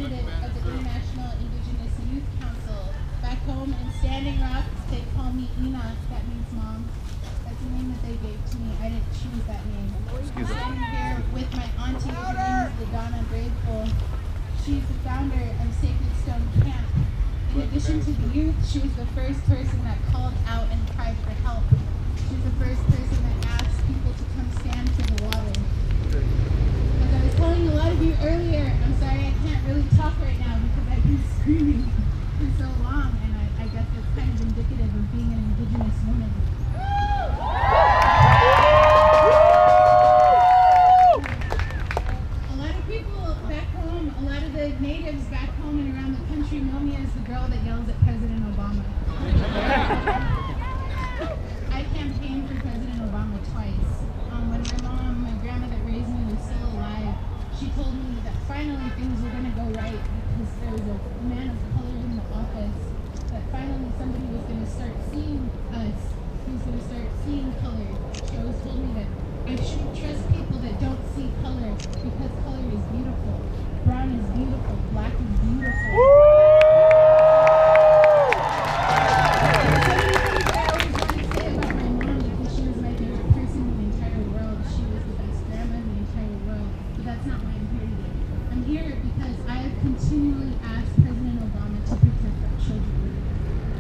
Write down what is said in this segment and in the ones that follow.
representative of the International Indigenous Youth Council. Back home in Standing Rock, they call me Ina. That means mom. That's the name that they gave to me. I didn't choose that name. I'm standing here with my auntie. Her name is LaDonna Grateful. She's the founder of Sacred Stone Camp. In addition to the youth, she was the first person that called out and cried for help. She was the first person that asked people to come stand for the water. As I was telling a lot of you earlier, I'm sorry I can't really talk right now because I've been screaming for so long, and I guess that's kind of indicative of being an Indigenous woman. A lot of people back home, a lot of the natives back home and around the country know me as the girl that yells at President Obama. I campaigned for President Obama twice. When my mom, my grandma that raised me, was still alive, she told me that finally things were going to go right because there was a man of color in the office, that finally somebody was going to start seeing us. He was going to start seeing color. She always told me that I shouldn't trust people that don't see color because color is beautiful. Brown is beautiful. Black is beautiful. Continually asked President Obama to protect our children.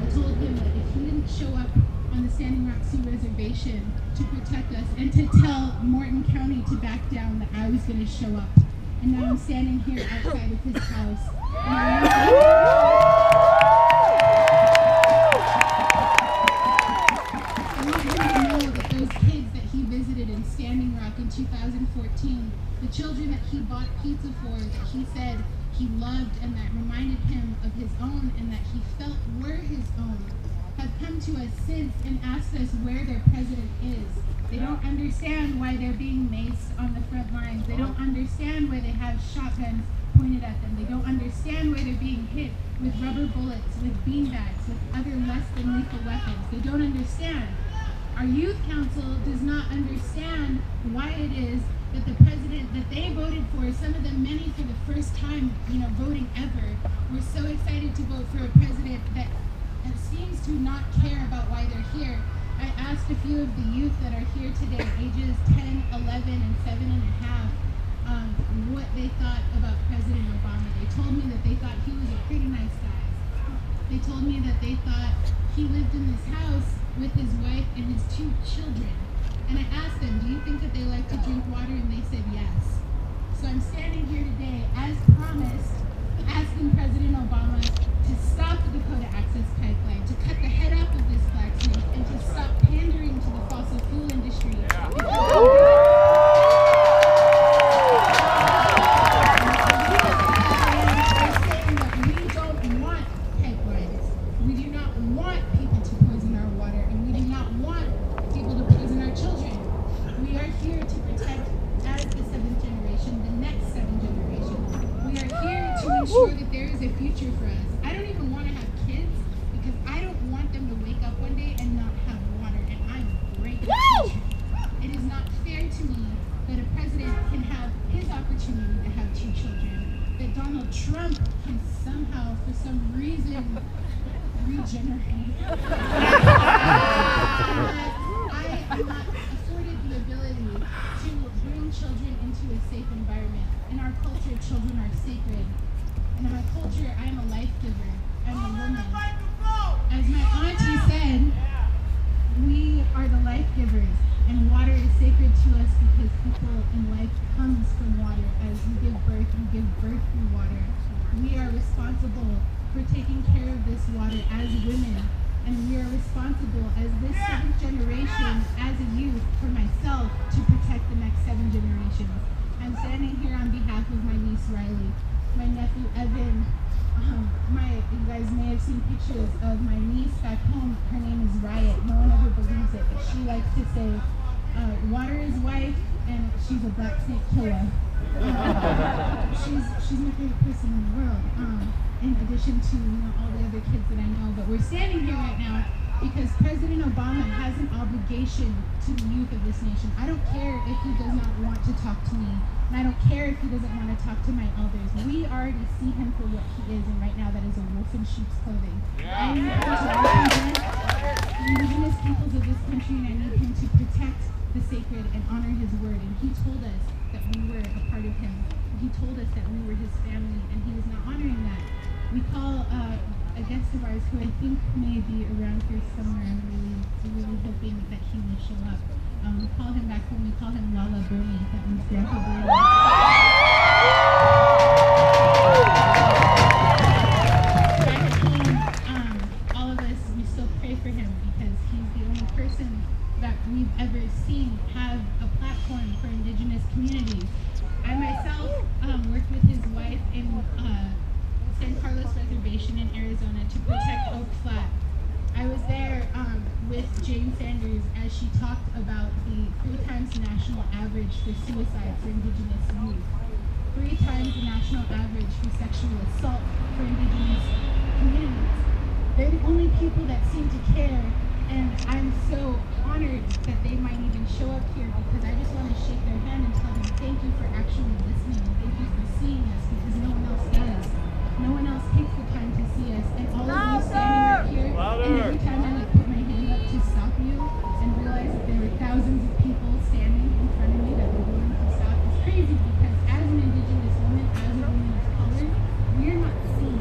I told him that if he didn't show up on the Standing Rock Sioux Reservation to protect us and to tell Morton County to back down, that I was going to show up. And now I'm standing here outside of his house. I want him to know that those kids that he visited in Standing Rock in 2014, the children that he bought pizza for, that he said he loved and that reminded him of his own and that he felt were his own, have come to us since and asked us where their president is. They don't understand why they're being maced on the front lines. They don't understand why they have shotguns pointed at them. They don't understand why they're being hit with rubber bullets, with beanbags, with other less than lethal weapons. They don't understand. Our youth council does not understand why it is that the president that they voted for, some of them, many for the first time, voting ever, were so excited to vote for a president that seems to not care about why they're here. I asked a few of the youth that are here today, ages 10, 11, and 7.5, what they thought about President Obama. They told me that they thought he was a pretty nice guy. They told me that they thought he lived in this house with his wife and his 2 children. And I asked them, do you think that they like to drink water? And they said yes. So I'm standing here today, as promised, asking President Obama to stop the Dakota Access Pipeline, to cut the head off of this blacksmith, and to stop pandering to the fossil fuel industry. Ensure that there is a future for us. I don't even want to have kids because I don't want them to wake up one day and not have water, and I'm great at teaching. It is not fair to me that a president can have his opportunity to have 2 children, that Donald Trump can somehow, for some reason, regenerate. I am not afforded the ability to bring children into a safe environment. In our culture, children are sacred. In our culture, I'm a life giver. I'm a woman. As my auntie said, we are the life givers, and water is sacred to us because people in life comes from water. As you give birth through water. We are responsible for taking care of this water as women, and we are responsible as this 7th generation, as a youth, for myself, to protect the next 7 generations. I'm standing here on behalf of my niece Riley, my nephew Evan. You guys may have seen pictures of my niece back home. Her name is Riot. No one ever believes it, but she likes to say, water is wife, and she's a black snake killer. She's my favorite person in the world, in addition to all the other kids that I know. But we're standing here right now because President Obama has an obligation to the youth of this nation. I don't care if he does not want to talk to me. And I don't care if he doesn't want to talk to my elders. We already see him for what he is, and right now that is a wolf in sheep's clothing. I need him to represent the indigenous peoples of this country, and I need him to protect the sacred and honor his word. And he told us that we were a part of him. He told us that we were his family, and he is not honoring that. We call a guest of ours who I think may be around here somewhere. I'm really hoping that he will show up. We call him back home. We call him Lala Bernie. That means Grandpa Bernie. Back at home, all of us, we still pray for him because he's the only person that we've ever seen have a platform for indigenous communities. I myself worked with his wife in San Carlos Reservation in Arizona to protect Oak Flat. I was there with Jane Sanders as she talked about the 3 times the national average for suicide for indigenous youth, 3 times the national average for sexual assault for indigenous communities. They're the only people that seem to care, and I'm so honored that they might even show up here because I just want to shake their hand and tell them thank you for actually listening and thank you for seeing us because no one else does. No one else takes the time to see us, and all of you standing right here, and every time I put my hand up to stop you and realize that there were thousands of people standing in front of me that were willing to stop, it's crazy because as an indigenous woman, as a woman of color, we are not seen.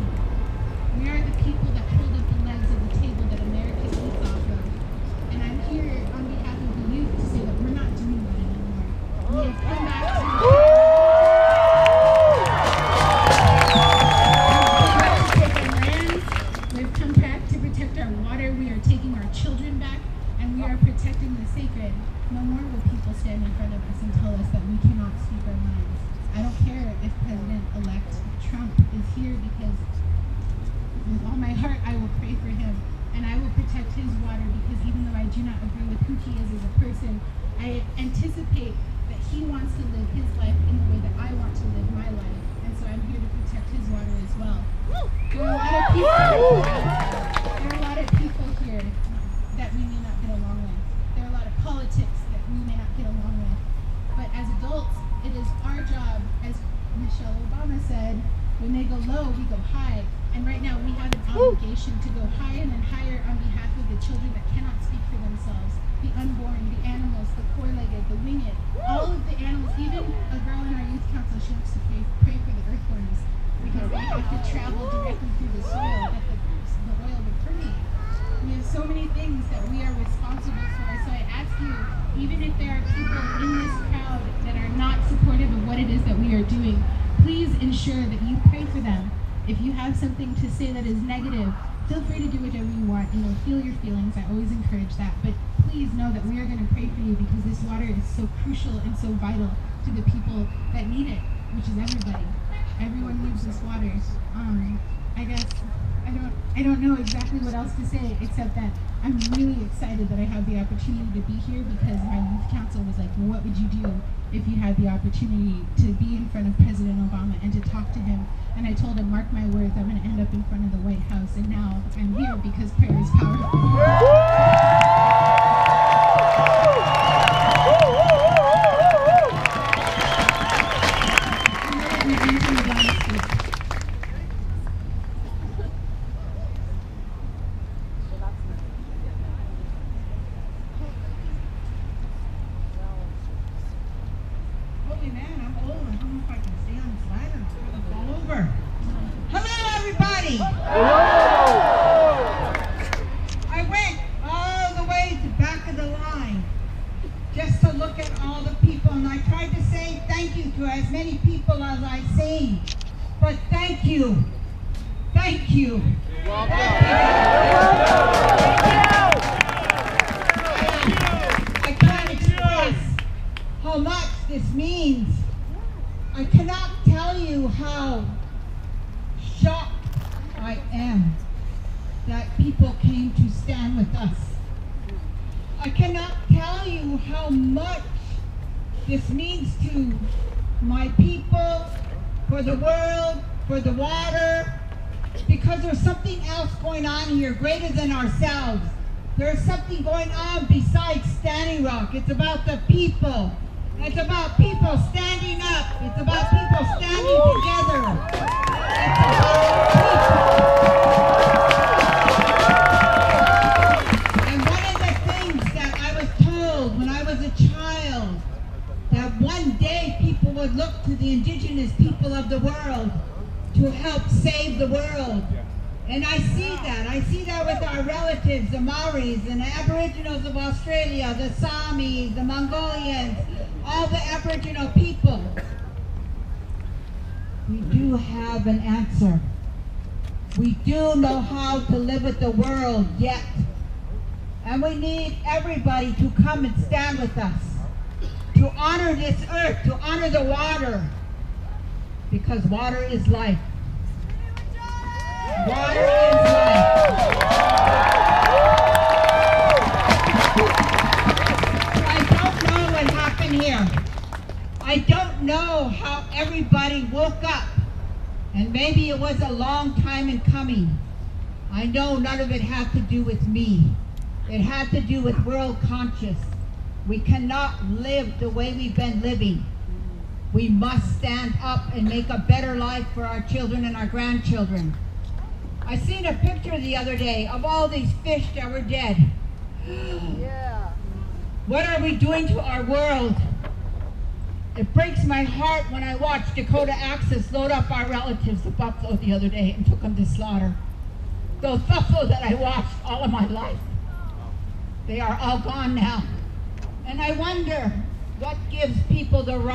We are the people that hold up the legs of the table that America eats off of. And I'm here on behalf of the youth to say that we're not doing that anymore. We have come back to protecting the sacred. No more will people stand in front of us and tell us that we cannot speak our minds. I don't care if President-elect Trump is here because with all my heart I will pray for him and I will protect his water because even though I do not agree with who he is as a person, I anticipate that he wants to live his life in the way that I want to live my life. And so I'm here to protect his water as well. There are a lot of people here that we may not get along with. There are a lot of politics that we may not get along with. But as adults, it is our job, as Michelle Obama said, when they go low, we go high. And right now we have an obligation to go higher and higher on behalf of the children that cannot speak for themselves, the unborn, the animals, the four-legged, the winged, all of the animals, even a girl in our youth council, she likes to pray for the earthworms because they have to travel directly through the soil that the oil would permeate. We have so many things that we are responsible for. So I ask you, even if there are people in this crowd that are not supportive of what it is that we are doing, please ensure that you pray for them. If you have something to say that is negative, feel free to do whatever you want. Feel your feelings. I always encourage that. But please know that we are going to pray for you because this water is so crucial and so vital to the people that need it, which is everybody. Everyone needs this water. I guess I don't know exactly what else to say except that I'm really excited that I have the opportunity to be here because my youth council was like, what would you do if you had the opportunity to be in front of President Obama and to talk to him? And I told him, mark my words, I'm going to end up in front of the White House. And now I'm here because prayer is powerful. I went all the way to the back of the line just to look at all the people, and I tried to say thank you to as many people as I've seen. But thank you. Thank you. I can't express how much this means. I cannot tell you how shocked I am that people came to stand with us. I cannot tell you how much this means to my people, for the world, for the water, because there's something else going on here greater than ourselves. There's something going on besides Standing Rock. It's about the people. It's about people standing up. It's about people standing together. It's about people. And one of the things that I was told when I was a child, that one day people would look to the indigenous people of the world to help save the world. And I see that. I see that with our relatives, the Maoris and the Aboriginals of Australia, the Samis, the Mongolians, all the Aboriginal people. We do have an answer. We do know how to live with the world yet. And we need everybody to come and stand with us, to honor this earth, to honor the water, because water is life. Water is life. I don't know what happened here. I don't know how everybody woke up. And maybe it was a long time in coming. I know none of it had to do with me. It had to do with world conscious. We cannot live the way we've been living. We must stand up and make a better life for our children and our grandchildren. I seen a picture the other day of all these fish that were dead. Yeah. What are we doing to our world? It breaks my heart when I watch Dakota Access load up our relatives, the buffalo, the other day and took them to slaughter. Those buffalo that I watched all of my life, they are all gone now. And I wonder what gives people the right